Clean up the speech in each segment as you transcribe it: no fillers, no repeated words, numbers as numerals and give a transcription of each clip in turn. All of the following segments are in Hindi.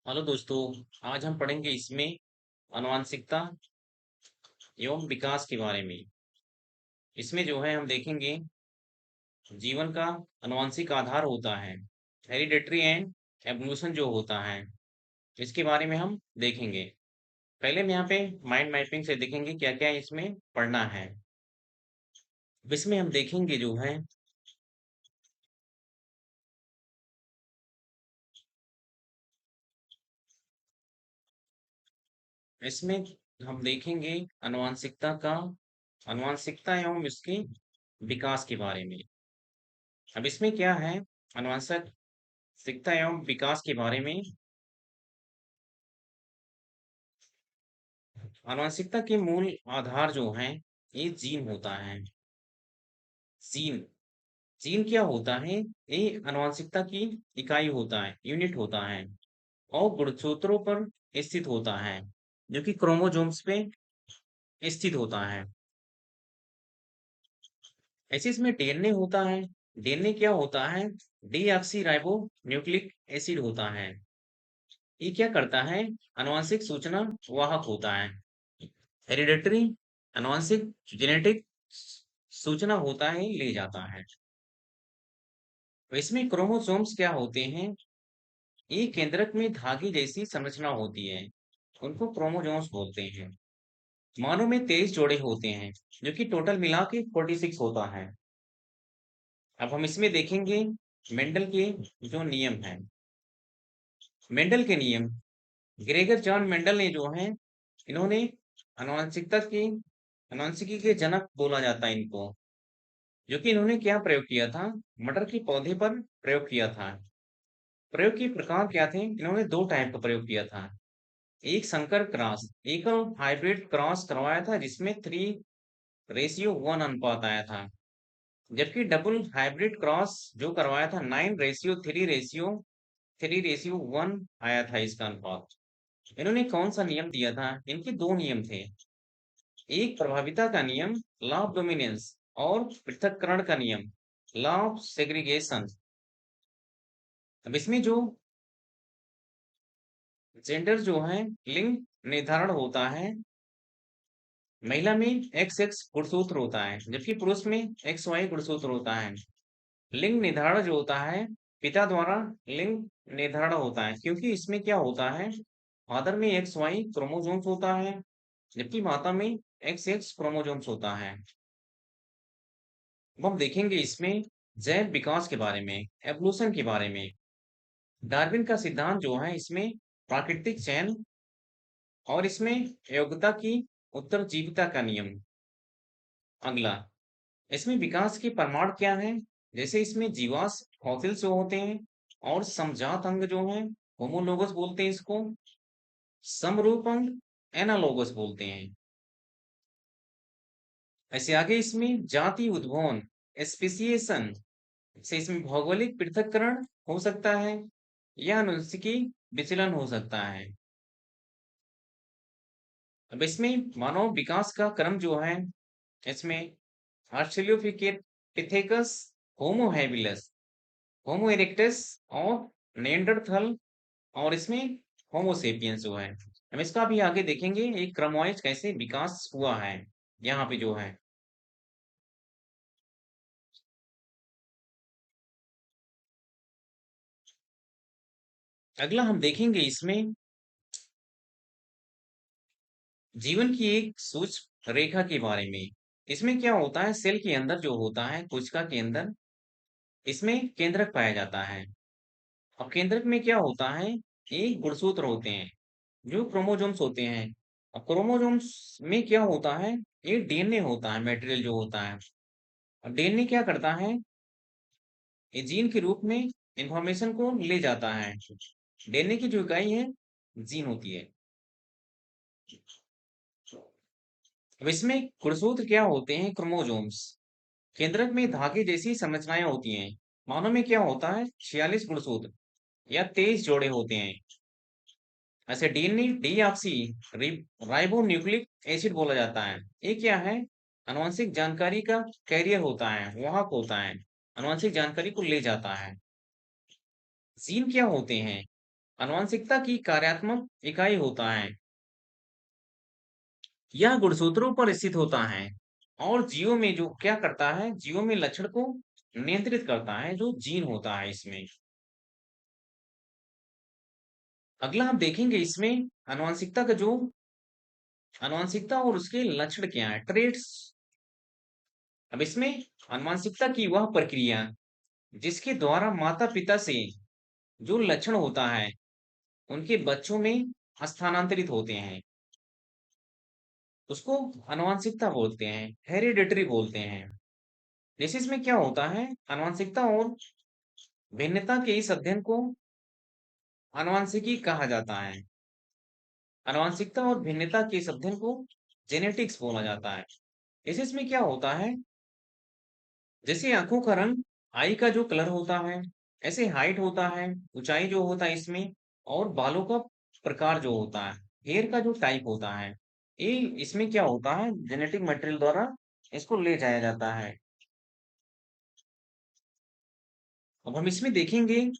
हेलो दोस्तों। आज हम पढ़ेंगे इसमें आनुवंशिकता एवं विकास के बारे में। इसमें जो है हम देखेंगे जीवन का आनुवंशिक आधार होता है, हेरिडेटरी एंड एवोल्यूशन जो होता है, इसके बारे में हम देखेंगे। पहले हम यहाँ पे माइंड मैपिंग से देखेंगे क्या क्या इसमें पढ़ना है। इसमें हम देखेंगे जो है इसमें हम देखेंगे आनुवंशिकता एवं इसके विकास के बारे में। अब इसमें क्या है, आनुवंशिकता एवं विकास के बारे में। आनुवंशिकता के मूल आधार जो हैं ये जीन होता है। जीन जीन क्या होता है? ये आनुवंशिकता की इकाई होता है, यूनिट होता है और गुणसूत्रों पर स्थित होता है जो कि क्रोमोसोम्स पे स्थित होता है। ऐसे इसमें डीएनए होता है। डीएनए क्या होता है? डीऑक्सी राइबो न्यूक्लिक एसिड होता है। ये क्या करता है? आनुवंशिक सूचना वाहक होता है। हेरिडेटरी आनुवंशिक जेनेटिक सूचना होता है, ले जाता है। तो इसमें क्रोमोसोम्स क्या होते हैं? ये केंद्रक में धागे जैसी संरचना होती है, उनको क्रोमोसोम्स बोलते हैं। मानव में 23 जोड़े होते हैं जो कि टोटल मिला के 46 होता है। अब हम इसमें देखेंगे मेंडल के जो नियम हैं। मेंडल के नियम, ग्रेगर जॉन मेंडल ने जो है, इन्होंने आनुवंशिकी के जनक बोला जाता है इनको। जो कि इन्होंने क्या प्रयोग किया था? मटर के पौधे पर प्रयोग किया था। प्रयोग के प्रकार क्या थे? इन्होंने दो टाइप का प्रयोग किया था। एक संकर क्रॉस, एक हाइब्रिड क्रॉस करवाया था जिसमें 3:1 अनुपात आया था। जबकि डबल हाइब्रिड क्रॉस जो करवाया था 9:3:1 आया था इसका अनुपात। इन्होंने कौन सा नियम दिया था? इनके दो नियम थे। एक प्रभाविता का नियम, लॉ ऑफ डोमिनेंस, और पृथक्करण का नियम, लॉ ऑफ सेग्रीगेशन। अब इसमें जो जेंडर जो है, लिंग निर्धारण होता है। महिला में एक्स एक्स गुणसूत्र होता है जबकि पुरुष में एक्स वाई गुणसूत्र होता है। लिंग निर्धारण जो होता है, पिता द्वारा लिंग निर्धारण होता है, क्योंकि इसमें क्या होता है, फादर में एक्स वाई क्रोमोसोम्स होता है जबकि माता में एक्स एक्स क्रोमोसोम्स होता है। अब हम देखेंगे इसमें जैव विकास के बारे में, एवोल्यूशन के बारे में। डार्विन का सिद्धांत जो है इसमें प्राकृतिक चयन, और इसमें योग्यता की उत्तरजीविता का नियम। अगला, इसमें विकास के प्रमाण क्या है? जैसे इसमें जीवाश्म फॉसिल्स जो होते हैं, और समजात अंग जो है, होमोलोगस बोलते हैं इसको। समरूप अंग एनालोगस बोलते हैं। ऐसे आगे इसमें जाति उद्भवन, स्पेसिएशन से इसमें भौगोलिक पृथक्करण हो सकता है या आनुवंशिकी विचलन हो सकता है। अब इसमें मानव विकास का क्रम जो है, इसमें ऑस्ट्रेलोपिथेकस, होमो हैबिलस, होमो इरेक्टस और नेanderथल, और इसमें होमो सेपियंस जो है। हम इसका भी आगे देखेंगे एक क्रम वाइज कैसे विकास हुआ है यहाँ पे जो है। अगला हम देखेंगे इसमें जीवन की एक सूक्ष्म रेखा के बारे में। इसमें क्या होता है, सेल के अंदर जो होता है, कोशिका के अंदर, इसमें केंद्रक पाया जाता है। अब केंद्रक में क्या होता है, एक गुणसूत्र होते हैं जो क्रोमोसोम्स होते हैं। अब क्रोमोसोम्स में क्या होता है, एक डीएनए होता है, मटेरियल जो होता है। अब डीएनए क्या करता है, ये जीन के रूप में इंफॉर्मेशन को ले जाता है। डीएनए की जो इकाई है जीन होती है। अब इसमें गुणसूत्र क्या होते हैं, क्रोमोसोम्स। केंद्रक में धागे जैसी संरचनाएं होती हैं। मानव में क्या होता है, 46 गुणसूत्र या 23 जोड़े होते हैं। ऐसे DNA deoxy ribo nucleic acid बोला जाता है। ये क्या है, आनुवंशिक जानकारी का कैरियर होता है, वाहक होता है, आनुवंशिक जानकारी को ले जाता है। जीन क्या होते हैं? आनुवंशिकता की कार्यात्मक इकाई होता है। यह गुणसूत्रों पर स्थित होता है और जीवों में जो क्या करता है, जीवों में लक्षण को नियंत्रित करता है, जो जीन होता है इसमें। अगला हम देखेंगे इसमें आनुवंशिकता का जो आनुवंशिकता और उसके लक्षण क्या है, ट्रेट्स। अब इसमें आनुवंशिकता की वह प्रक्रिया जिसके द्वारा माता पिता से जो लक्षण होता है उनके बच्चों में स्थानांतरित होते हैं, उसको आनुवंशिकता बोलते हैं, हेरिडिटरी बोलते हैं। जैसे इसमें क्या होता है, आनुवंशिकता और भिन्नता के इस अध्ययन को आनुवंशिकी कहा जाता है। आनुवंशिकता और भिन्नता के इस अध्ययन को जेनेटिक्स बोला जाता है। जैसे इसमें क्या होता है, जैसे आंखों का रंग, आई का जो कलर होता है, ऐसे हाइट होता है, ऊंचाई जो होता है इसमें, और बालों का प्रकार जो होता है, हेयर का जो टाइप होता है, ये इसमें क्या होता है, जेनेटिक मटेरियल द्वारा इसको ले जाया जाता है। अब हम इसमें देखेंगे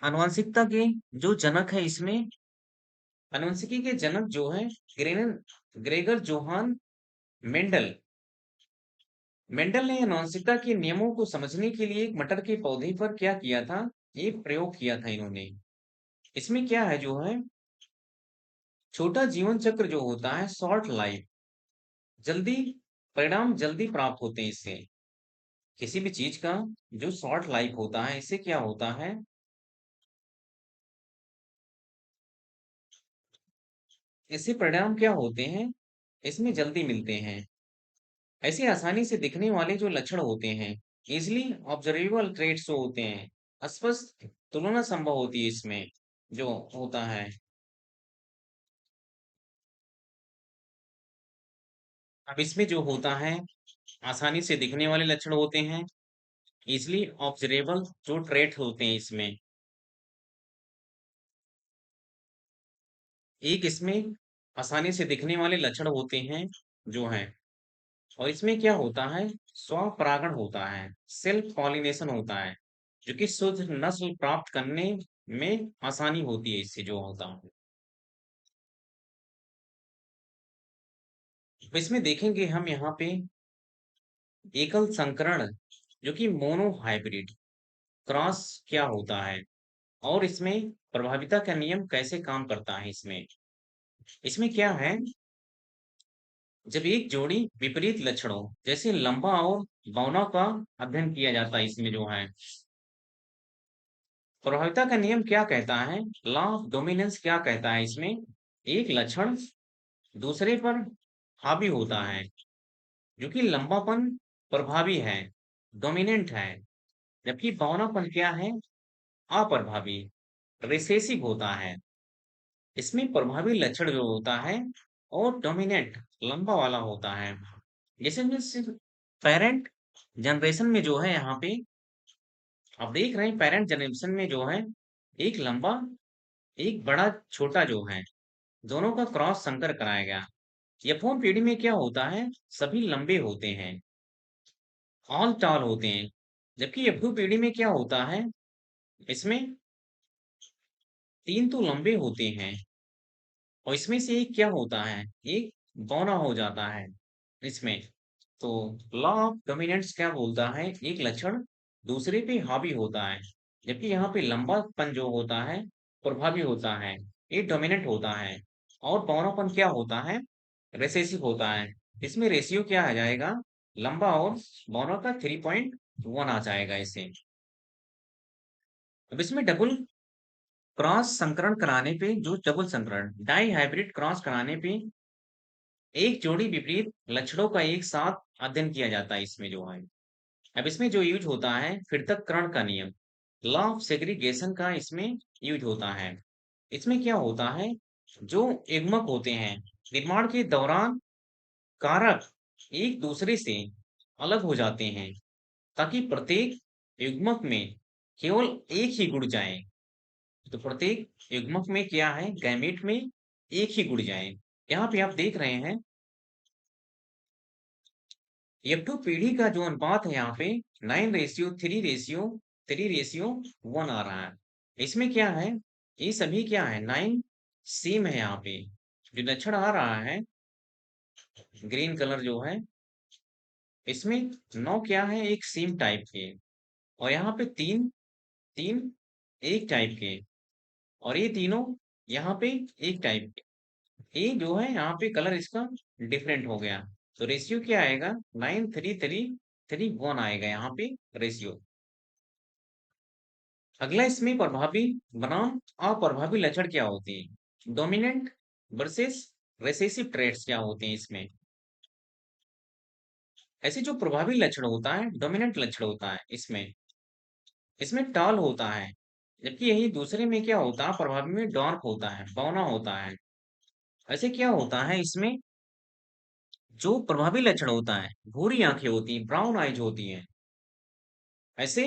आनुवंशिकता के जो जनक है इसमें, आनुवंशिकी के जनक जो है ग्रेगर जोहान मेंडल। मेंडल ने आनुवंशिकता के नियमों को समझने के लिए एक मटर के पौधे पर क्या किया था, ये प्रयोग किया था इन्होंने। इसमें क्या है जो है, छोटा जीवन चक्र जो होता है, शॉर्ट लाइफ, जल्दी परिणाम जल्दी प्राप्त होते हैं इससे। किसी भी चीज का जो शॉर्ट लाइफ होता है, इससे क्या होता है, इससे परिणाम क्या होते हैं, इसमें जल्दी मिलते हैं। ऐसे आसानी से दिखने वाले जो लक्षण होते हैं, इजिली ऑब्जर्वेबल ट्रेट्स जो होते हैं, स्पष्ट तुलना संभव होती है इसमें जो होता है। अब इसमें जो होता है, आसानी से दिखने वाले लक्षण होते हैं, इजिली ऑब्जरेबल जो ट्रेट होते हैं इसमें, एक इसमें आसानी से दिखने वाले लक्षण होते हैं जो हैं, और इसमें क्या होता है, स्वपरागण होता है, सेल्फ पॉलिनेशन होता है, जो कि शुद्ध नस्ल प्राप्त करने में आसानी होती है इससे जो होता है। तो इसमें देखेंगे हम यहाँ पे एकल संकरण, जो कि मोनो हाइब्रिड क्रॉस क्या होता है, और इसमें प्रभाविता का नियम कैसे काम करता है इसमें। इसमें क्या है, जब एक जोड़ी विपरीत लक्षणों जैसे लंबा और बौना का अध्ययन किया जाता है इसमें जो है, प्रभाविता का नियम क्या कहता है, लॉ ऑफ डोमिनेंस क्या कहता है इसमें, एक लक्षण दूसरे पर हावी होता है, जो कि लंबापन प्रभावी है, डोमिनेंट है, जबकि बौनापन क्या है, अप्रभावी, रिसेसिव होता है। इसमें प्रभावी लक्षण जो होता है और डोमिनेंट लंबा वाला होता है। जैसे में सिर्फ पेरेंट जनरेशन में जो है यहाँ पे आप देख रहे हैं, पेरेंट जनरेशन में जो है एक लंबा एक बड़ा छोटा जो है, दोनों का क्रॉस संकर कराया गया। F1 पीढ़ी में क्या होता है, सभी लंबे होते हैं, ऑल टॉल होते हैं, जबकि F2 पीढ़ी में क्या होता है, इसमें तीन तो लंबे होते हैं, और इसमें से एक क्या होता है, एक बौना हो जाता है इसमें। तो लॉ ऑफ डोमिनेंस क्या बोलता है, एक लक्षण दूसरे पे हावी होता है, जबकि यहाँ पे लंबापन जो होता है प्रभावी होता है, ये डोमिनेंट होता है, और बौनापन क्या होता है, रेसेसिव होता है। इसमें रेशियो क्या आ जाएगा, लंबा और बौना का 3.1 आ जाएगा इसे। अब इसमें डबल क्रॉस संकरण कराने पे, जो डबल संकरण डाई हाइब्रिड क्रॉस कराने पे एक जोड़ी विपरीत लक्षणों का एक साथ अध्ययन किया जाता है इसमें जो है। अब इसमें जो यूज होता है पृथक्करण का नियम, लॉ ऑफ सेग्रीगेशन का इसमें यूज होता है। इसमें क्या होता है, जो युग्मक होते हैं निर्माण के दौरान कारक एक दूसरे से अलग हो जाते हैं, ताकि प्रत्येक युग्मक में केवल एक ही गुण जाए। तो प्रत्येक युग्मक में क्या है, गैमेट में एक ही गुण जाए। यहाँ पे आप देख रहे हैं F2 पीढ़ी का जो अनुपात है यहाँ पे 9:3:3:1 आ रहा है। इसमें क्या है, ये सभी क्या है, 9 सेम है यहाँ पे। जो लक्षण आ रहा है ग्रीन कलर जो है, इसमें 9 क्या है, एक सेम टाइप के। और यहाँ पे 3 3 एक टाइप के। और ये तीनों यहाँ पे एक टाइप के। ये जो है यहाँ पे कलर इसका डिफरेंट हो गया। तो रेशियो क्या आएगा, 9:3:3:1 आएगा यहाँ पे रेशियो। अगला इसमें प्रभावी बनाम अप्रभावी लक्षण क्या होते हैं, डोमिनेंट वर्सेस रिसेसिव ट्रेट्स क्या होते हैं इसमें। ऐसे जो प्रभावी लक्षण होता है, डोमिनेंट लक्षण होता है इसमें, इसमें टॉल होता है। जबकि यही दूसरे में क्या होता है, प्रभावी में डार्क होता है, बौना होता है। ऐसे क्या होता है इसमें, जो प्रभावी लक्षण होता है भूरी आंखें होती हैं, ब्राउन आइज होती हैं। ऐसे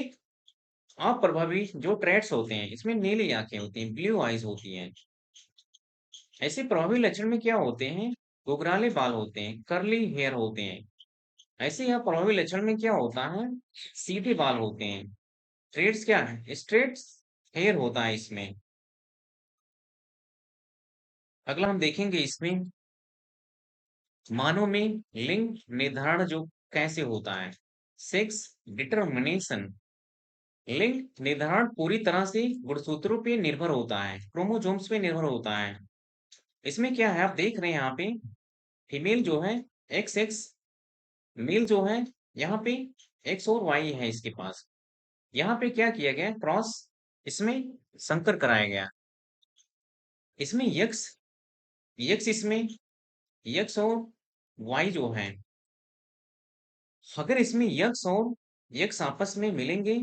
अप्रभावी जो ट्रेट्स होते हैं, इसमें नीली आंखें होती हैं, ब्लू आइज होती हैं। ऐसे प्रभावी लक्षण में क्या होते हैं, घुंघराले बाल होते हैं, कर्ली हेयर होते हैं। ऐसे यहाँ प्रभावी लक्षण में क्या होता है, सीधे बाल होते हैं। ट्रेट्स क्या है, स्ट्रेट्स हेयर होता है इसमें। अगला हम देखेंगे इसमें मानव में लिंग निर्धारण जो कैसे होता है, सेक्स डिटरमिनेशन। लिंग निर्धारण पूरी तरह से गुणसूत्रों पे निर्भर होता है, क्रोमोसोम्स पे निर्भर होता है। इसमें क्या है, आप देख रहे हैं यहाँ पे फीमेल जो है एक्स एक्स, मेल जो है यहाँ पे एक्स और वाई है इसके पास। यहाँ पे क्या किया गया, क्रॉस इसमें संकर कराया गया। इसमें यक्स यक्स इसमें यक्स और वाई जो है, अगर इसमें यक्स और यक्स आपस में मिलेंगे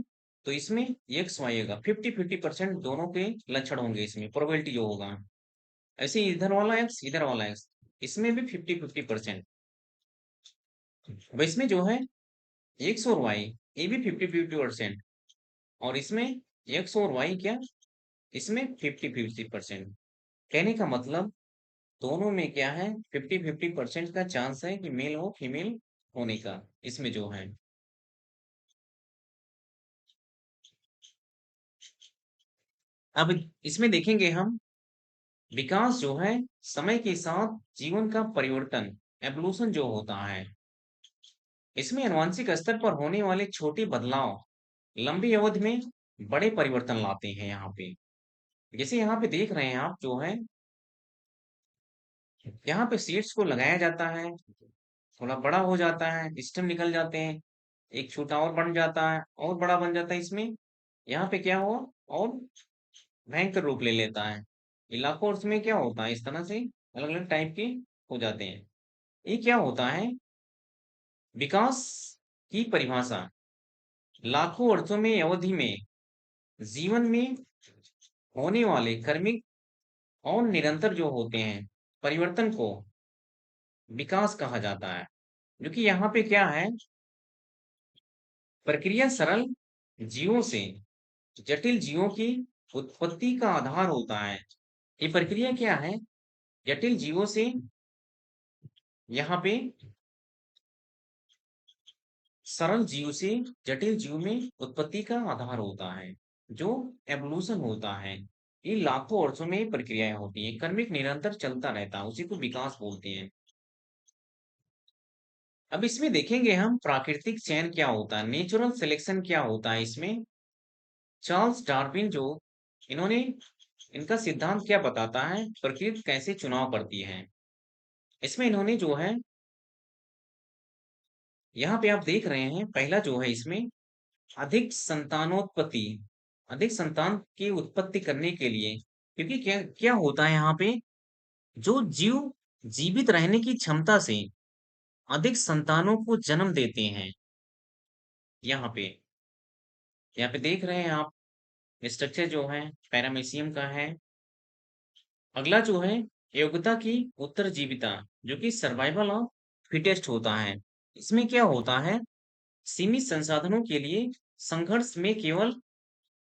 तो इसमें यक्स वाई होगा। 50-50% दोनों के लक्षण होंगे, इसमें प्रोबेबिलिटी जो होगा। ऐसे ही इधर वाला एक्स इधर वाला एक्स, इसमें भी 50-50%। अब इसमें जो है एक्स और वाई, ये भी 50-50%। और इसमें एक्स और वाई क्या, इसमें 50-50%। कहने का मतलब दोनों में क्या है, 50-50% का चांस है कि मेल हो फीमेल होने का इसमें जो है। अब इसमें देखेंगे हम विकास जो है, समय के साथ जीवन का परिवर्तन, एवोल्यूशन जो होता है। इसमें आनुवंशिक स्तर पर होने वाले छोटे बदलाव लंबी अवधि में बड़े परिवर्तन लाते हैं यहाँ पे। जैसे यहाँ पे देख रहे हैं आप जो है, यहाँ पे सीड्स को लगाया जाता है, थोड़ा बड़ा हो जाता है, स्टेम निकल जाते हैं, एक छोटा और बन जाता है और बड़ा बन जाता है इसमें। यहाँ पे क्या हुआ, और भयंकर रूप ले लेता है। इलाकों और उसमें क्या होता है, इस तरह से अलग अलग टाइप के हो जाते हैं। ये क्या होता है, विकास की परिभाषा लाखों वर्षों में अवधि में जीवन में होने वाले क्रमिक और निरंतर जो होते हैं परिवर्तन को विकास कहा जाता है। जो कि यहाँ पे क्या है, प्रक्रिया सरल जीवों से जटिल जीवों की उत्पत्ति का आधार होता है। ये प्रक्रिया क्या है, जटिल जीवों से यहाँ पे सरल जीव से जटिल जीव में उत्पत्ति का आधार होता है, जो एवोल्यूशन होता है। ये लाखों वर्षों में प्रक्रियाएं होती हैं, क्रमिक निरंतर चलता रहता है, उसी को विकास बोलते हैं। अब इसमें देखेंगे हम प्राकृतिक चयन क्या होता है, नेचुरल सिलेक्शन क्या होता है इसमें। चार्ल्स डार्विन जो, इन्होंने इनका सिद्धांत क्या बताता है, प्रकृति कैसे चुनाव करती है। इसमें इन्होंने जो है, यहाँ पे आप देख रहे हैं पहला जो है इसमें अधिक संतानोत्पत्ति, अधिक संतान की उत्पत्ति करने के लिए। क्योंकि क्या क्या होता है यहाँ पे, जो जीव जीवित रहने की क्षमता से अधिक संतानों को जन्म देते हैं। यहाँ पे देख रहे हैं आप स्ट्रक्चर जो है पैरामीशियम का है। अगला जो है योग्यता की उत्तरजीविता, जो कि सर्वाइवल ऑफ फिटेस्ट होता है। इसमें क्या होता है, सीमित संसाधनों के लिए संघर्ष में केवल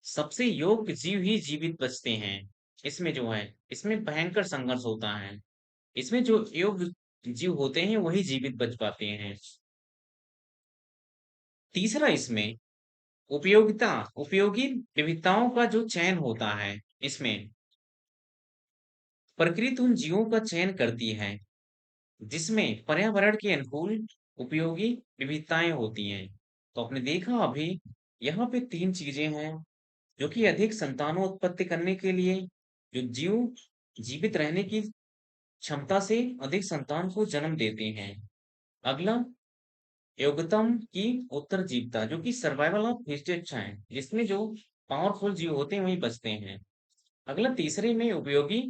सबसे योग्य जीव ही जीवित बचते हैं। इसमें जो है, इसमें भयंकर संघर्ष होता है। इसमें जो योग्य जीव होते हैं वही जीवित बच पाते हैं। तीसरा इसमें उपयोगिता उपयोगी विविधताओं का जो चयन होता है इसमें प्रकृति उन जीवों का चयन करती है जिसमें पर्यावरण के अनुकूल उपयोगी विविधताएं होती हैं। तो आपने देखा अभी यहाँ पे तीन चीजें हैं जो कि अधिक संतानों उत्पत्ति करने के लिए जो जीव जीवित रहने की क्षमता से अधिक संतान को जन्म देते हैं। अगला योग्यतम की उत्तरजीविता जो कि सर्वाइवल ऑफ फिटेस्ट है जिसमें जो पावरफुल जीव होते हैं वही बचते हैं। अगला तीसरे में उपयोगी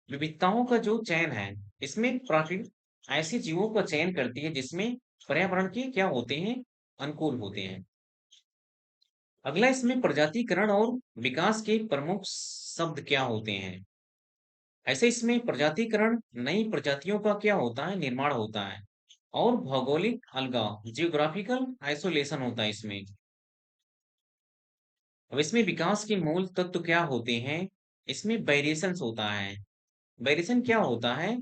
विविधताओं का जो चयन है इसमें प्रकृति ऐसे जीवों का चयन करती है जिसमें पर्यावरण के क्या होते हैं अनुकूल होते हैं। अगला इसमें प्रजातिकरण और विकास के प्रमुख शब्द क्या होते हैं। ऐसे इसमें प्रजातिकरण नई प्रजातियों का क्या होता है निर्माण होता है और भौगोलिक अलगाव जियोग्राफिकल आइसोलेशन होता है इसमें। अब इसमें विकास के मूल तत्व क्या होते हैं। इसमें वेरिएशन होता है। वेरिएशन क्या होता है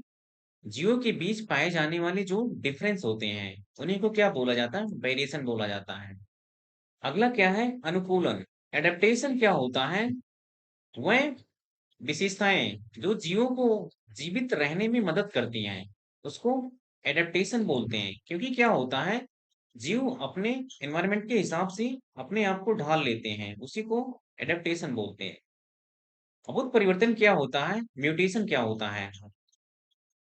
जीवों के बीच पाए जाने वाले जो डिफरेंस होते हैं उन्हीं को क्या बोला जाता है वेरिएशन बोला जाता है। अगला क्या है अनुकूलन। एडेप्टेशन क्या होता है वह विशेषताएं जो जीवों को जीवित रहने में मदद करती हैं उसको एडेप्टेशन बोलते हैं क्योंकि क्या होता है जीव अपने एनवायरनमेंट के हिसाब से अपने आप को ढाल लेते हैं उसी को एडेप्टेशन बोलते हैं। अब परिवर्तन क्या होता है म्यूटेशन क्या होता है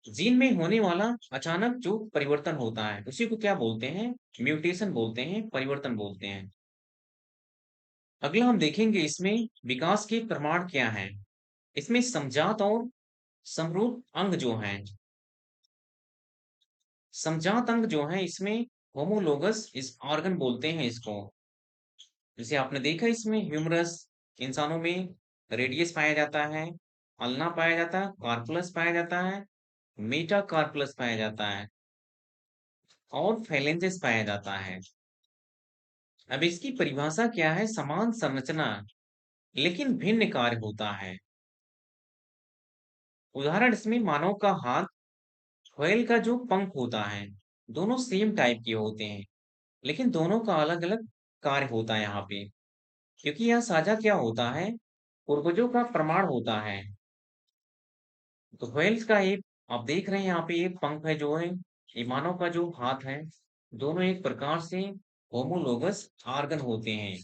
जीन में होने वाला अचानक जो परिवर्तन होता है उसी को क्या बोलते हैं म्यूटेशन बोलते हैं परिवर्तन बोलते हैं। अगला हम देखेंगे इसमें विकास के प्रमाण क्या है। इसमें समजात और समरूप अंग जो हैं समजात अंग जो है इसमें होमोलोगस इस ऑर्गन बोलते हैं इसको। जैसे आपने देखा इसमें ह्यूमरस इंसानों में रेडियस पाया जाता है अल्ना पाया जाता है कार्पलस पाया जाता है मेटा कार्पलस पाया जाता है और फेलेंजेस पाया जाता है। अब इसकी परिभाषा क्या है समान संरचना लेकिन भिन्न कार्य होता है। उदाहरण इसमें मानव का हाथ व्हेल का जो पंख होता है दोनों सेम टाइप के होते हैं लेकिन दोनों का अलग अलग कार्य होता है यहाँ पे क्योंकि यहाँ साझा क्या होता है पूर्वजों का प्रमाण होता है। तो व्हेल्स का एक आप देख रहे हैं यहाँ पे एक पंख है जो है ये मानव का जो हाथ है दोनों एक प्रकार से होमोलोगस ऑर्गन होते हैं।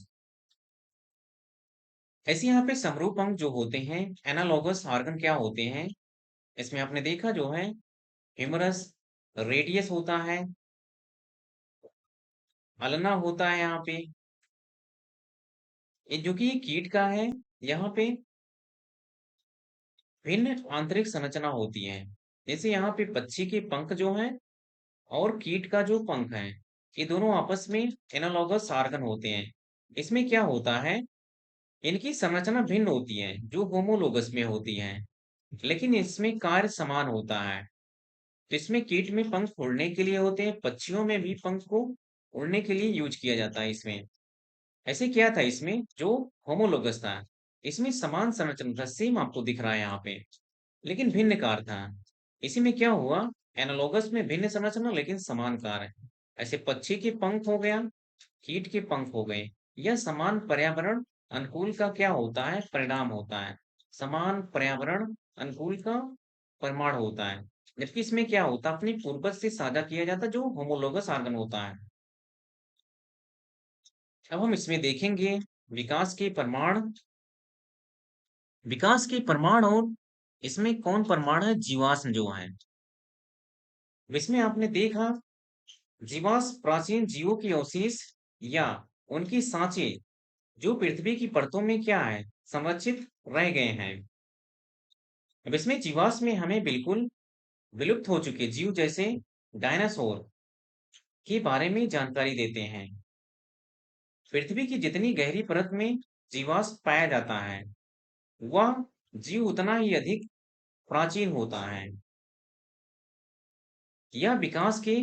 ऐसे यहाँ पे समरूप अंग जो होते हैं एनालोगस ऑर्गन क्या होते हैं। इसमें आपने देखा जो है ह्यूमरस रेडियस होता है अल्ना होता है यहाँ पे ये जो कि कीट का है यहाँ पे भिन्न आंतरिक संरचना होती है। जैसे यहाँ पे पक्षी के पंख जो हैं और कीट का जो पंख है ये दोनों आपस में एनालॉगस ऑर्गन होते हैं। इसमें क्या होता है इनकी संरचना भिन्न होती है जो होमोलोगस में होती है लेकिन इसमें कार्य समान होता है। तो इसमें कीट में पंख उड़ने के लिए होते हैं पक्षियों में भी पंख को उड़ने के लिए यूज किया जाता है इसमें। ऐसे क्या था इसमें जो होमोलोगस था इसमें समान संरचना था सेम आपको दिख रहा है यहाँ पे लेकिन भिन्न कार्य था। इसी में क्या हुआ एनालॉगस में भिन्न संरचना लेकिन समान कार्य। ऐसे पक्षी के पंख हो गया कीट के पंख हो गए यह समान पर्यावरण अनुकूल का क्या होता है परिणाम होता है। समान पर्यावरण अनुकूल का परिमाण होता है जबकि इसमें क्या होता है अपने पूर्वज से साझा किया जाता है जो होमोलोगस ऑर्गन होता है। अब हम इसमें देखेंगे विकास के प्रमाण विकास के प्रमाण और इसमें कौन प्रमाण है जीवाश्म जो है। इसमें आपने देखा जीवाश्म प्राचीन जीवों की अवशेष या उनकी सांचे जो पृथ्वी की परतों में क्या है संरक्षित रह गए हैं। अब इसमें जीवाश्म में हमें बिल्कुल विलुप्त हो चुके जीव जैसे डायनासोर के बारे में जानकारी देते हैं। पृथ्वी की जितनी गहरी परत में जीवाश्म पाया जाता है वह जीव उतना ही अधिक प्राचीन होता है। यह विकास के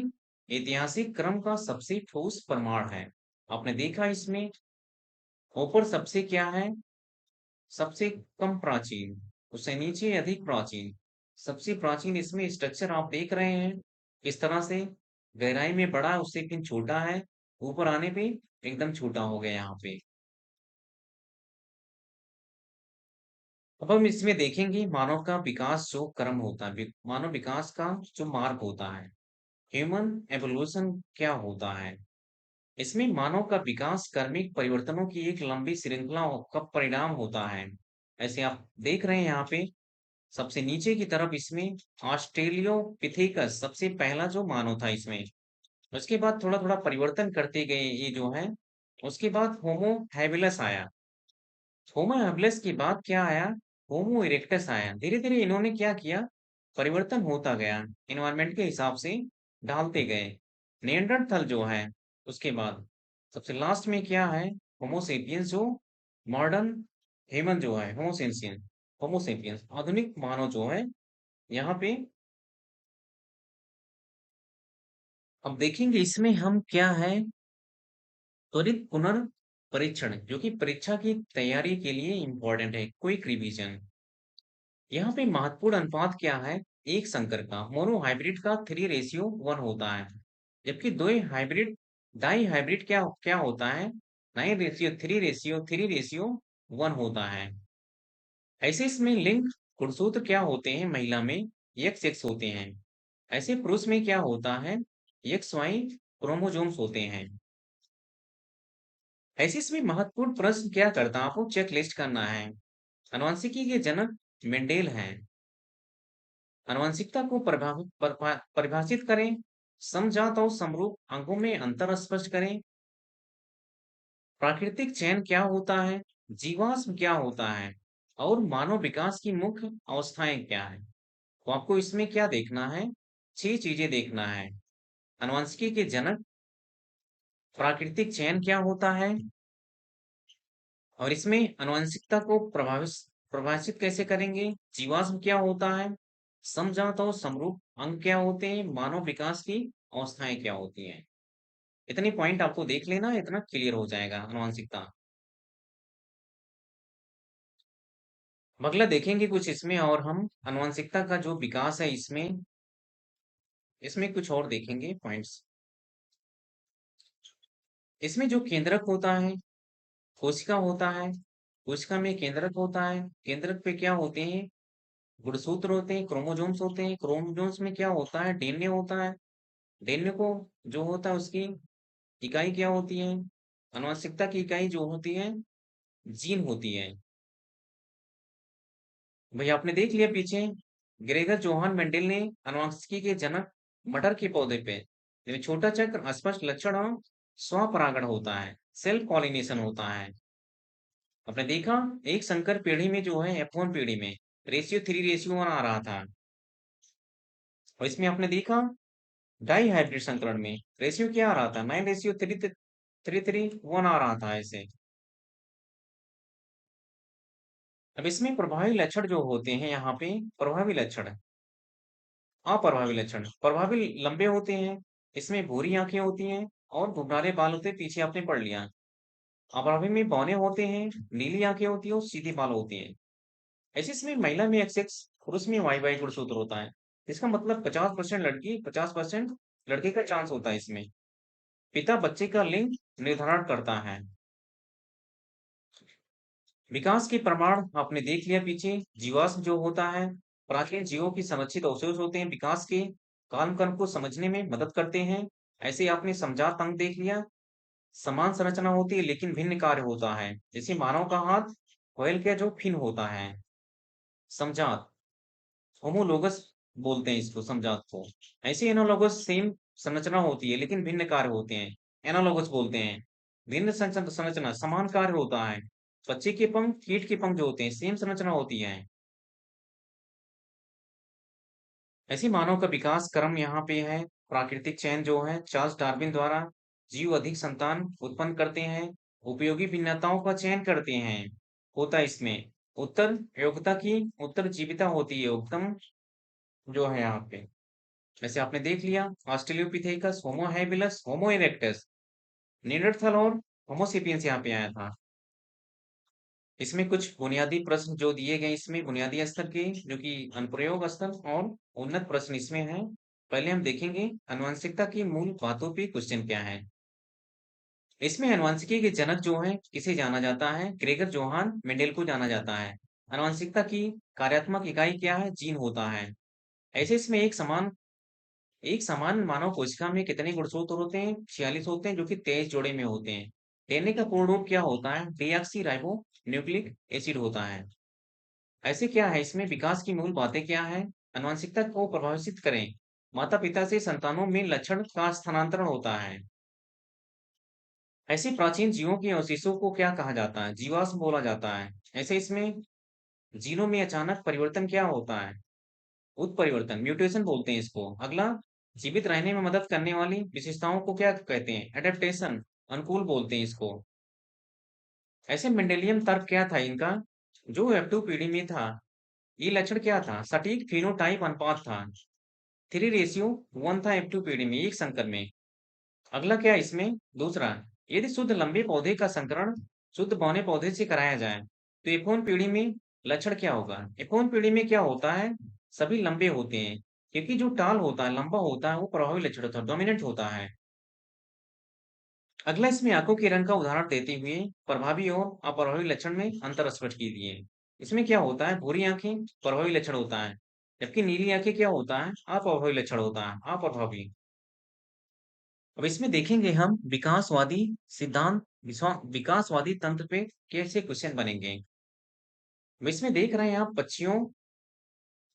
ऐतिहासिक क्रम का सबसे ठोस प्रमाण है। आपने देखा इसमें ऊपर सबसे क्या है सबसे कम प्राचीन उससे नीचे अधिक प्राचीन सबसे प्राचीन इसमें स्ट्रक्चर आप देख रहे हैं इस तरह से गहराई में बड़ा उससे फिर छोटा है ऊपर आने पे एकदम छोटा हो गया यहाँ पे। अब हम इसमें देखेंगे मानव का विकास जो क्रम होता है, मानव विकास का जो मार्ग होता है, ह्यूमन एवोल्यूशन क्या होता है। इसमें मानव का विकास कर्मिक परिवर्तनों की एक लंबी श्रृंखला का परिणाम होता है। ऐसे आप देख रहे हैं यहाँ पे सबसे नीचे की तरफ इसमें ऑस्ट्रेलियोपिथेकस सबसे पहला जो मानव था इसमें। उसके बाद थोड़ा थोड़ा परिवर्तन करते गए ये जो है। उसके बाद होमो हैबिलस आया। होमो हैबिलस के बाद क्या आया? होमो इरेक्टस आया। धीरे धीरे इन्होंने क्या किया? परिवर्तन होता गया, एनवायरनमेंट के हिसाब से ढालते गए। निएंडरथल जो है, उसके बाद सबसे लास्ट में क्या है? होमो सेपियंस जो मॉडर्न ह्यूमन जो है, होमो सेपियंस आधुनिक मानव जो है यहाँ पे। अब देखेंगे इसमें हम क्या है, त्वरित पुनर्परीक्षण जो कि परीक्षा की तैयारी के लिए इंपॉर्टेंट है, क्विक रिवीजन। यहाँ पे महत्वपूर्ण अनुपात क्या है? एक संकर का मोनो हाइब्रिड का 3:1 होता है, जबकि दो हाइब्रिड डाई हाइब्रिड क्या क्या होता है? 9:3:3:1 होता है। ऐसे इसमें लिंग गुणसूत्र क्या होते हैं? महिला में एक्स एक्स होते हैं। ऐसे पुरुष में क्या होता है? एक्स वाई क्रोमोजोम्स होते हैं। ऐसे इसमें महत्वपूर्ण प्रश्न क्या करता है? आपको चेक लिस्ट करना है। आनुवंशिकी के जनक मेंडेल हैं। आनुवंशिकता को परिभाषित करें। समजात और समरूप अंगों में अंतर स्पष्ट करें। प्राकृतिक चयन क्या होता है? जीवाश्म क्या होता है? और मानव विकास की मुख्य अवस्थाएं क्या है? तो आपको इसमें क्या देखना है? 6 चीजें देखना है। आनुवंशिकी के जनक, प्राकृतिक चयन क्या होता है, और इसमें आनुवंशिकता को प्रभाषित कैसे करेंगे, जीवाश्म क्या होता है, समजात और समरूप अंग क्या होते हैं, मानव विकास की अवस्थाएं क्या होती हैं। इतने पॉइंट आपको देख लेना, इतना क्लियर हो जाएगा आनुवंशिकता। अगला देखेंगे कुछ इसमें, और हम आनुवंशिकता का जो विकास है इसमें इसमें कुछ और देखेंगे पॉइंट्स। इसमें जो केंद्रक होता है, कोशिका होता है। कोशिका में केंद्रक होता है। केंद्रक पे क्या होते हैं? गुणसूत्र होते हैं, क्रोमोसोम्स होते हैं। क्रोमोसोम्स में क्या होता है? डीएनए होता है। डीएनए को जो होता है उसकी इकाई क्या होती है? आनुवंशिकता की इकाई जो होती है जीन होती है। भाई आपने देख लिया पीछे, ग्रेगर जोहान मेंडल ने आनुवंशिकी के जनक मटर के पौधे पे जिसमें छोटा चक्र, अस्पष्ट लक्षण और स्वपरागण होता है, सेल्फ पॉलिनेशन होता है। आपने देखा एक संकर पीढ़ी में जो है F1 पीढ़ी में रेशियो 3:1 आ रहा था, और इसमें आपने देखा डाई हाइब्रिड संकरण में रेशियो क्या आ रहा था? 9:3:3:1 आ रहा था ऐसे। अब इसमें प्रभावी लक्षण जो होते हैं यहाँ पे, प्रभावी लक्षण, अप्रभावी लक्षण। प्रभावी लंबे होते हैं, इसमें भूरी आंखें होती हैं और घुंघराले बाल होते हैं, पीछे आपने पढ़ लिया। अप्रभावी में बौने होते हैं, नीली आंखें होती हैं और सीधे बाल होते हैं। ऐसे इसमें महिला में XX, पुरुष में YY गुणसूत्र होता है। इसका मतलब 50% लड़की 50% लड़के का चांस होता है इसमें। पिता बच्चे का लिंग निर्धारण करता है। विकास के प्रमाण आपने देख लिया पीछे, जीवाश्म जो होता है, प्राचीन जीवों की संरक्षित अवशेष होते हैं, विकास के कालक्रम को समझने में मदद करते हैं। ऐसे आपने समजात अंग देख लिया, समान संरचना होती है लेकिन भिन्न कार्य होता है, जैसे मानव का हाथ, व्हेल का जो फिन होता है। समजात, होमोलोगस बोलते हैं इसको, समजात को। ऐसे एनालॉगस सेम संरचना होती है लेकिन भिन्न कार्य होते हैं, एनालॉगस बोलते हैं। भिन्न संरचना, समान कार्य होता है। बच्चे के पंख, कीट के पंख जो होते हैं सेम संरचना होती है। ऐसे मानव का विकास क्रम यहाँ पे है। प्राकृतिक चयन जो है चार्ल्स डार्विन द्वारा, जीव अधिक संतान उत्पन्न करते हैं, उपयोगी भिन्नताओं का चयन करते हैं, होता है इसमें उत्तर योग्यता की उत्तर जीविता होती है, उत्तम जो है यहाँ पे। वैसे आपने देख लिया ऑस्ट्रेलियोपिथेकस, होमो हैबिलस, होमो इरेक्टस, निएंडरथल और होमो सेपियंस यहाँ पे आया था। इसमें कुछ बुनियादी प्रश्न जो दिए गए इसमें बुनियादी स्तर के, जो कि अनुप्रयोग स्तर और उन्नत प्रश्न इसमें हैं। पहले हम देखेंगे आनुवंशिकता की मूल बातों पे क्वेश्चन क्या है। इसमें आनुवंशिकी के जनक जो है किसे जाना जाता है? ग्रेगर जोहान मेंडेल को जाना जाता है। आनुवंशिकता की कार्यात्मक इकाई क्या है? जीन होता है। ऐसे इसमें एक समान मानव कोशिका में कितने गुणसूत्र होते हैं? 46 होते हैं, जो कि 23 जोड़े में होते हैं। डीएनए का पूर्ण रूप क्या होता है? डीऑक्सी राइबो न्यूक्लिक एसिड होता है। ऐसे क्या है इसमें विकास की मूल बातें क्या है? आनुवंशिकता को प्रभावित करें। माता पिता से संतानों में लक्षण का स्थानांतरण होता है। ऐसे प्राचीन जीवों के अवशेषों को क्या कहा जाता है? जीवाश्म बोला जाता है। ऐसे इसमें जीनों में अचानक परिवर्तन क्या होता है? उत्परिवर्तन, म्यूटेशन बोलते हैं इसको। अगला, जीवित रहने में मदद करने वाली विशेषताओं को क्या कहते हैं? एडेप्टेशन, अनुकूल बोलते हैं इसको। ऐसे मेंडेलियन तर्क क्या था इनका? जो F2 पीढ़ी में था, ये लक्षण क्या था? सटीक फिनोटाइप अनुपात था। 3:1 था F2 पीढ़ी में, एक संकर में। अगला क्या इसमें? दूसरा, यदि शुद्ध लंबे पौधे का संकरण शुद्ध बौने पौधे से कराया जाए तो F1 पीढ़ी में लक्षण क्या होगा? F1 पीढ़ी में क्या होता है? सभी लंबे होते हैं, क्योंकि जो टाल होता है, लंबा होता है, वो प्रभावी लक्षण होता है, डोमिनेंट होता है। अगला, इसमें आंखों के रंग का उदाहरण देते हुए प्रभावी और अप्रभावी लक्षण में अंतर स्पष्ट कीजिए। इसमें क्या होता है? भूरी आंखें प्रभावी लक्षण होता है, जबकि नीली आंखें क्या होता है? अप्रभावी लक्षण होता है, अप्रभावी। अब इसमें देखेंगे हम विकासवादी सिद्धांत, विकासवादी तंत्र पे कैसे क्वेश्चन बनेंगे। अब इसमें देख रहे हैं आप पक्षियों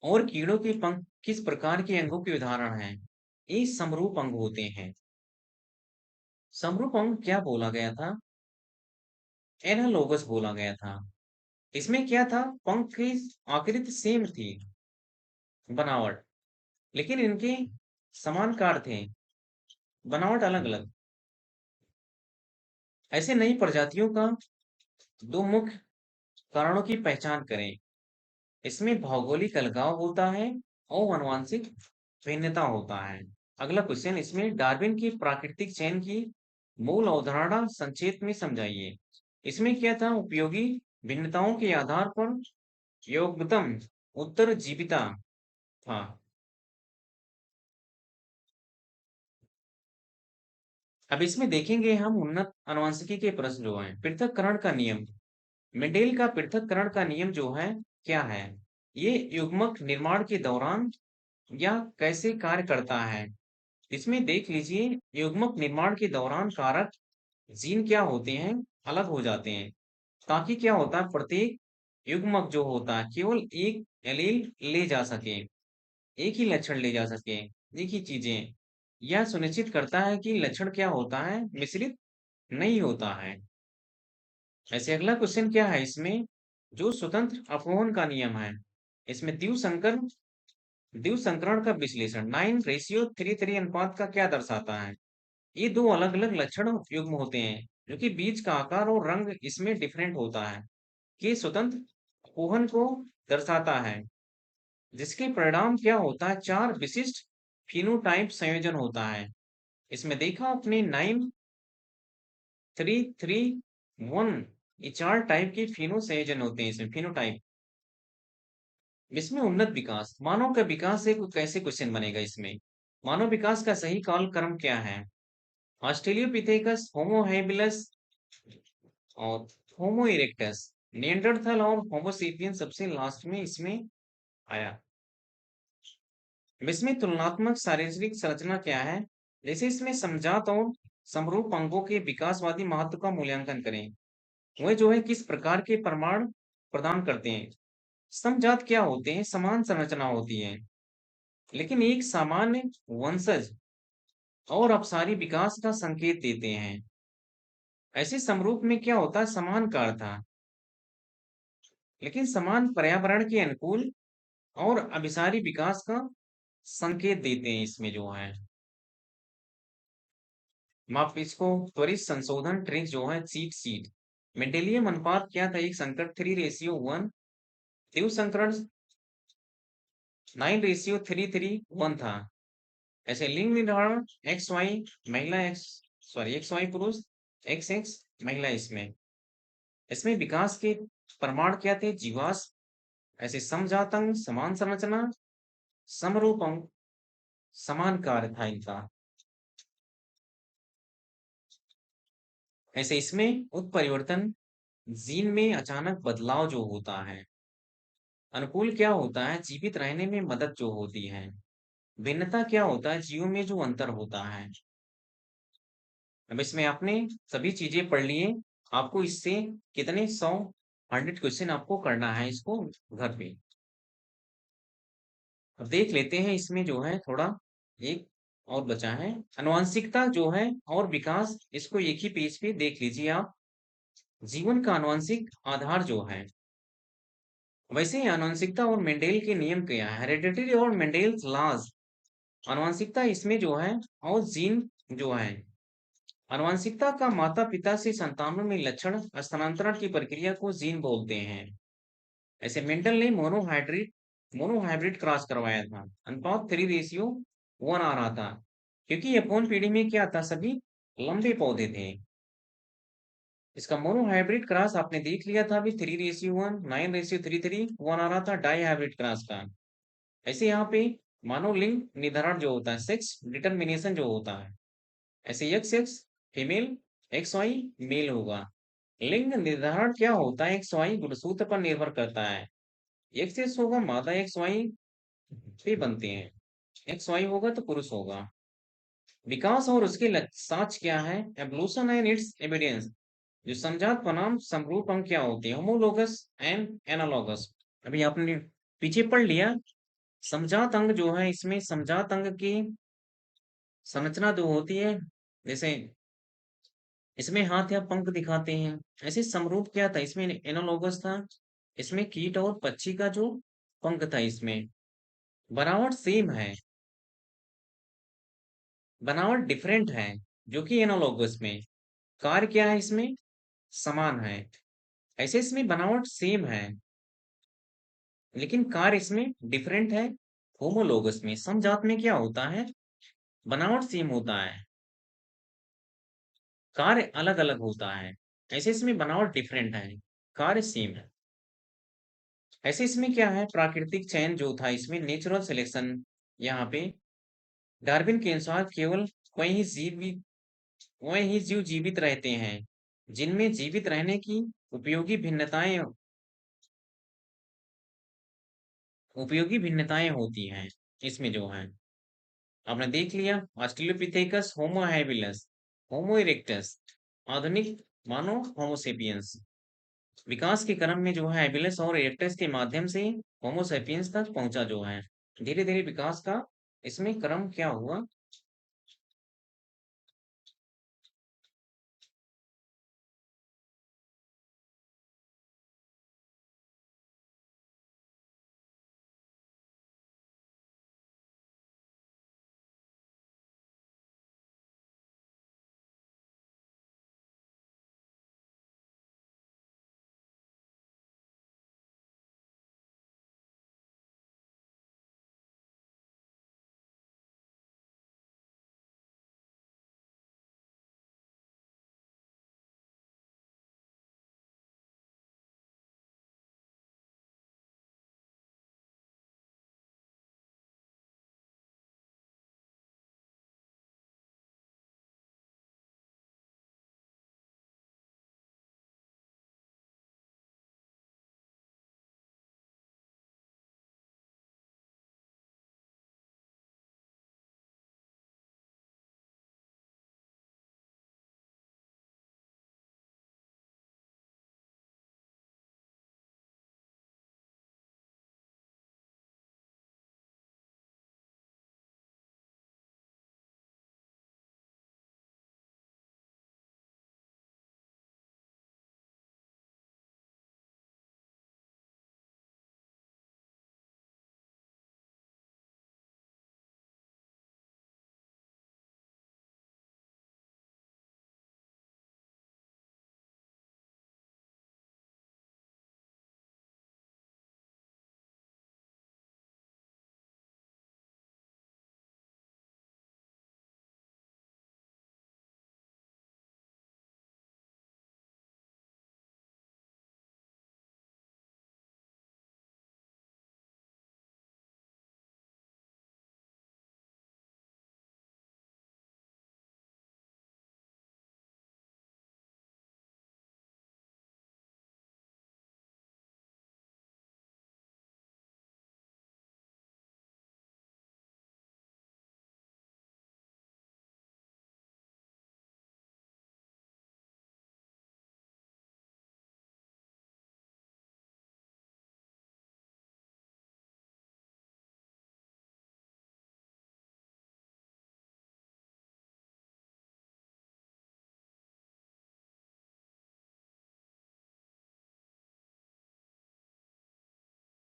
और कीड़ों के पंख किस प्रकार के अंगों के उदाहरण हैं? ये समरूप अंग होते हैं। समरूप अंग क्या बोला गया था? एनालोगस बोला गया था। इसमें क्या था? पंख की आकृति सेम थी, बनावट, लेकिन इनके समान कार थे, बनावट अलग अलग। ऐसे नई प्रजातियों का दो मुख्य कारणों की पहचान करें। इसमें भौगोलिक अलगाव होता है और आनुवंशिक भिन्नता होता है। अगला क्वेश्चन, इसमें डार्विन की प्राकृतिक चयन की मूल अवधारणा संक्षेप में समझाइए। इसमें क्या था? उपयोगी भिन्नताओं के आधार पर योग्यतम उत्तरजीविता था। अब इसमें देखेंगे हम उन्नत आनुवंशिकी के प्रश्न जो हैं। पृथक्करण का नियम, मेंडेल का पृथक्करण का नियम जो है क्या है? ये युग्मक निर्माण के दौरान या कैसे कार्य करता है? इसमें देख लीजिए, युग्मक निर्माण के दौरान कारक जीन क्या होते हैं? अलग हो जाते हैं, ताकि क्या होता है? प्रत्येक युग्मक जो होता है केवल एक एलील ले जा सके, एक ही लक्षण ले जा सके, एक ही चीजें। यह सुनिश्चित करता है कि लक्षण क्या होता है? मिश्रित नहीं होता है। ऐसे अगला क्वेश्चन क्या है इसमें? जो स्वतंत्र अपवहन का नियम है, इसमें द्विव संकरण का विश्लेषण 9:3:3 अनुपात का क्या दर्शाता है? ये दो अलग अलग लक्षण युग्म होते हैं, जो कि बीज का आकार और रंग इसमें डिफरेंट होता है, ये स्वतंत्र अपवहन को दर्शाता है, जिसके परिणाम क्या होता है? चार विशिष्ट फिनोटाइप संयोजन होता है। इसमें देखा आपने 9:3:3:1, ये चार टाइप के फिनो संयोजन होते हैं इसमें, फिनोटाइप। इसमें उन्नत विकास, मानव का विकास से कैसे क्वेश्चन बनेगा इसमें? मानव विकास का सही काल क्रम क्या है? ऑस्ट्रेलियोपिथेकस, होमो हैबिलस और होमो इरेक्टस, निएंडरथल और होमो सेपियन सबसे लास्ट में इसमें आया। इसमें तुलनात्मक शारीरिक संरचना क्या है? जैसे इसमें समजात और समरूप अंगों के विकासवादी महत्व का मूल्यांकन करें। वह जो है किस प्रकार के प्रमाण प्रदान करते हैं? समजात क्या होते हैं? समान संरचना होती है, लेकिन एक सामान्य वंशज और अपसारी विकास का संकेत देते हैं। ऐसे समरूप में क्या होता है? समान कार था, लेकिन समान पर्यावरण के अनुकूल और अभिसारी विकास का संकेत देते हैं इसमें जो है। माप इसको त्वरित संशोधन ट्रिक जो है, चीट सीट। मेंडेलियन अनुपात क्या था? एक संकर 3:1, तीव्र संकरण 9:3:3:1 था। ऐसे लिंग निर्धारण एक्स वाई महिला, एक्स वाई पुरुष, एक्स एक्स महिला। इसमें इसमें विकास के प्रमाण क्या थे? जीवाश्म, ऐसे समजातंग, समान संरचना, समरूपंग, समान कार्य था इनका। ऐसे इसमें उत्परिवर्तन, जीन में अचानक बदलाव जो होता है, अनुकूल क्या होता है? जीवित रहने में मदद जो होती है। भिन्नता क्या होता है? जीवों में जो अंतर होता है। अब इसमें आपने सभी चीजें पढ़ ली हैं। आपको इससे कितने 100 क्वेश्चन आपको करना है इसको घर पे। अब देख लेते हैं इसमें जो है थोड़ा एक और बचा है। आनुवंशिकता जो है और विकास, इसको एक ही पेज पे देख लीजिए आप। जीवन का आनुवंशिक आधार जो है, वैसे ही आनुवंशिकता और मेंडेल के नियम क्या है? हेरेडिटरी और मेंडेल्स लॉज। आनुवंशिकता इसमें जो है और जीन जो है, आनुवंशिकता का माता पिता से संतानों में लक्षण हस्तांतरण की प्रक्रिया को जीन बोलते हैं। ऐसे मेंडल ने मोनोहाइब्रिड क्रॉस करवाया था। अनुपात 3:1 आ रहा था, क्योंकि यपन पीढ़ी में क्या था? सभी लंबे पौधे थे। इसका मोनोहाइब्रिड क्रॉस आपने देख लिया था अभी, 3:1, 9:33 आ रहा था डाई हाइब्रिड क्रॉस का। ऐसे यहाँ पे मानव लिंग निर्धारण जो होता है, सेक्स डिटरमिनेशन जो होता है, ऐसे X X female, X Y male होगा। लिंग निर्धारण क्या होता है? एक्स वाई गुणसूत्र पर निर्भर करता है। एक्स एक्स होगा मादा, एक्स वाई पे बनते हैं। एक्स वाई होगा तो पुरुष होगा। विकास और उसके साक्ष्य क्या है? Evolution and it's evidence. जो समजात बनाम समरूप अंग क्या होते हैं? Homologous and analogous. अभी आपने पीछे पढ़ लिया। समजात अंग जो है, इसमें समजात अंग की संरचना जो होती है, जैसे इसमें हाथ या पंख दिखाते हैं। ऐसे समरूप क्या था? इसमें एनालॉगस था। इसमें कीट और पक्षी का जो पंख था, इसमें बनावट सेम है, बनावट डिफरेंट है जो कि एनालॉगस में। कार्य क्या है? इसमें समान है। ऐसे इसमें बनावट सेम है, लेकिन कार्य इसमें डिफरेंट है। होमोलोगस में, समजात में क्या होता है? बनावट सेम होता है, कार्य अलग अलग होता है। ऐसे इसमें बनावट डिफरेंट है, कार्य सेम है। ऐसे इसमें क्या है? प्राकृतिक चयन जो था, इसमें नेचुरल सिलेक्शन। यहाँ पे डार्विन के अनुसार केवल वही ही जीव वही ही जीव जीवित रहते हैं जिनमें जीवित रहने की उपयोगी भिन्नताएं उपयोगी भिन्नताएं होती हैं। इसमें जो है आपने देख लिया, ऑस्ट्रेलोपिथेकस, होमो हैबिलस, होमो इरेक्टस, आधुनिक मानव होमोसेपियंस। विकास के क्रम में जो है हैबिलस और इरेक्टस के माध्यम से होमो सेपियंस तक पहुंचा जो है। धीरे धीरे विकास का इसमें क्रम क्या हुआ?